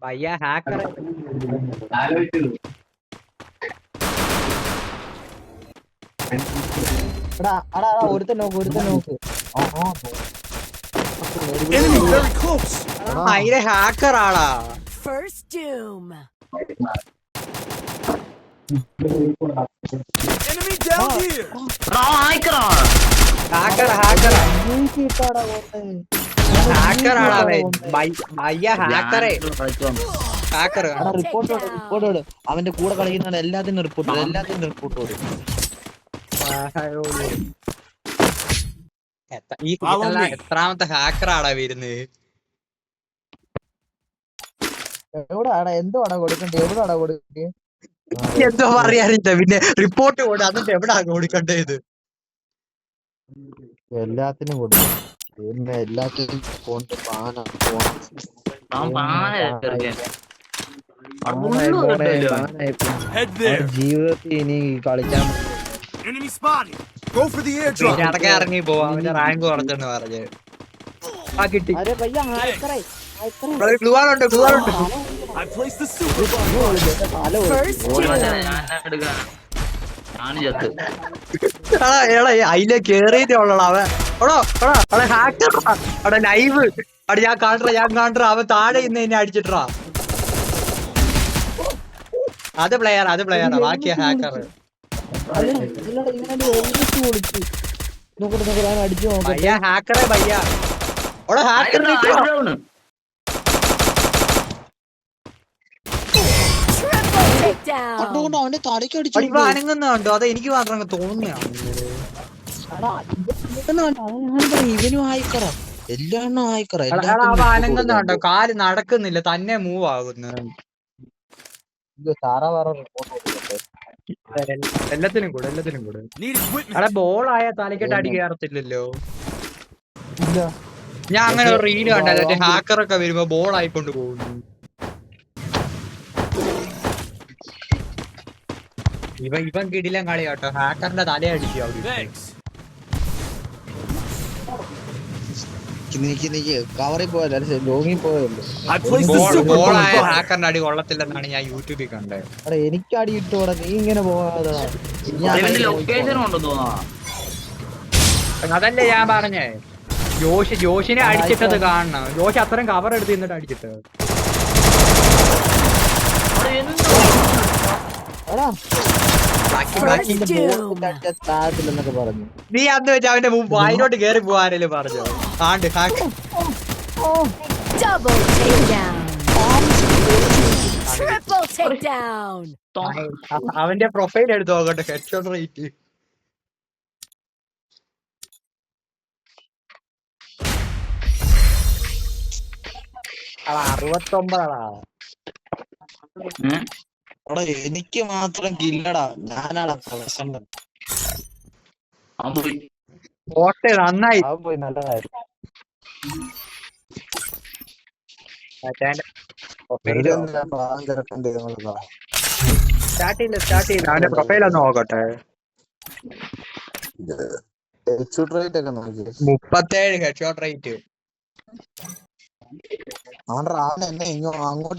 ഭയ്യ hacker ഒരുത്തൻ നോക്ക് Enemy very close. ഭയങ്കര ഹാക്കർ ആളാ. First doom. Enemy down here. Hacker ആളാ അവൻ. ഭയ്യ ഹാക്കറേ ഹാക്കർ. റിപ്പോർട്ട് അവന്റെ കൂടെ കളിക്കുന്ന എല്ലാത്തിനും റിപ്പോർട്ട് ഈ സീസണിലെ എത്രാമത്തെ ഹാക്കർ ആടാ വരുന്നത്? എന്തുവാടാ കൊടുക്കണ്ടേ എന്തോ പറയാനില്ല. പിന്നെ റിപ്പോർട്ട് കൊണ്ട് എന്നിട്ട് എവിടാ കൊടുക്കണ്ടേത്? എല്ലാത്തിനും കൊടുക്കും. പിന്നെ എല്ലാത്തിനും കൊണ്ട് Head there. ജീവിതത്തിൽ ഇനി കളിക്കാൻ Enemy spotted. Go for the airdrop. അടക്കം ഇറങ്ങി പോവാ. അവന്റെ റാങ്ക് കുറച്ചെന്ന് പറഞ്ഞ് ആ കിട്ടി. ഗ്ലൂ ആളുണ്ട്. I placed the super bomb. First doom. അതിലെ കേറിയതേ ഉള്ളടാ അവൻ. അവിടെ ഹാക്കർ അവിടെ ലൈവ് അവിടെ ഞാൻ കാണാ അവൻ താഴെ ഇന്ന് എന്നെ അടിച്ചിട്ടാ. അത് പ്ലെയറാ ബാക്കിയ ഹാക്കർ. ഭയ്യ ഹാക്കറേ ഭയ്യ. അവിടെ ഹാക്കർ Triple takedown. അവന്റെ തലയ്ക്ക് അടിച്ചു അനങ്ങുന്നുണ്ടോ? അത് എനിക്ക് മാത്രം അങ്ങ് തോന്നുന്നതാണ്. ഇവനും ആയിക്കറ എല്ലാം ആയിക്കറ അവ അനങ്ങുന്നുണ്ടോ? കാല് നടക്കുന്നില്ല, തന്നെ മൂവ് ആകുന്നു. എല്ലാത്തിനും കൂടെ Need equipment. അവിടെ ബോളായ തലക്കെട്ട് അടി കയറത്തില്ലല്ലോ. ഞാൻ അങ്ങനെ ഒരു റീല് കണ്ടല്ലേ, ഹാക്കറൊക്കെ വരുമ്പോ ബോൾ ആയിക്കൊണ്ട് പോകുന്നു. ഇവൻ കിടിലം കളി കേട്ടോ. ഹാക്കറിന്റെ തലയടിക്കും അവിടെ. Thanks. കവറിൽ പോയല്ലോ ലോങ്ങിൽ പോയല്ലോ. I placed the super bomb. ബോളായ ഹാക്കറിന്റെ അടി കൊള്ളത്തില്ലെന്നാണ് ഞാൻ യൂട്യൂബിൽ കണ്ടത്. എനിക്ക് അടി ഇട്ടോടെ നീ ഇങ്ങനെ പോകാതെ അതല്ലേ ഞാൻ പറഞ്ഞേ. ജോഷിനെ അടിച്ചിട്ടത് കാണണം. ജോഷ് അത്രയും കവർ എടുത്ത് നിന്നിട്ട് അടിച്ചിട്ട്. താഴത്തില്ലെന്നൊക്കെ പറഞ്ഞു. നീ അന്ന് വെച്ച് അവന്റെ വായിലോട്ട് കേറി പോവാനല്ലേ പറഞ്ഞു. ആണ്ട് hacker Double takedown. Triple takedown. അവന്റെ പ്രൊഫൈൽ എടുത്ത് നോക്കട്ടെ. Headshot rate 69. എനിക്ക് മാത്രം കില്ലടാ. ഞാനാടാ പ്രശ്നം. ഓട്ടെ നന്നായി. പോയി നല്ലതായിരുന്നു. സ്റ്റാർട്ട് ചെയ്യില്ല. അവന്റെ പ്രൊഫൈൽ ഒന്ന് നോക്കട്ടെ. 37 ഹെഡ്ഷോട്ട് റേറ്റ്. അവൻ എന്നെ അങ്ങോട്ട്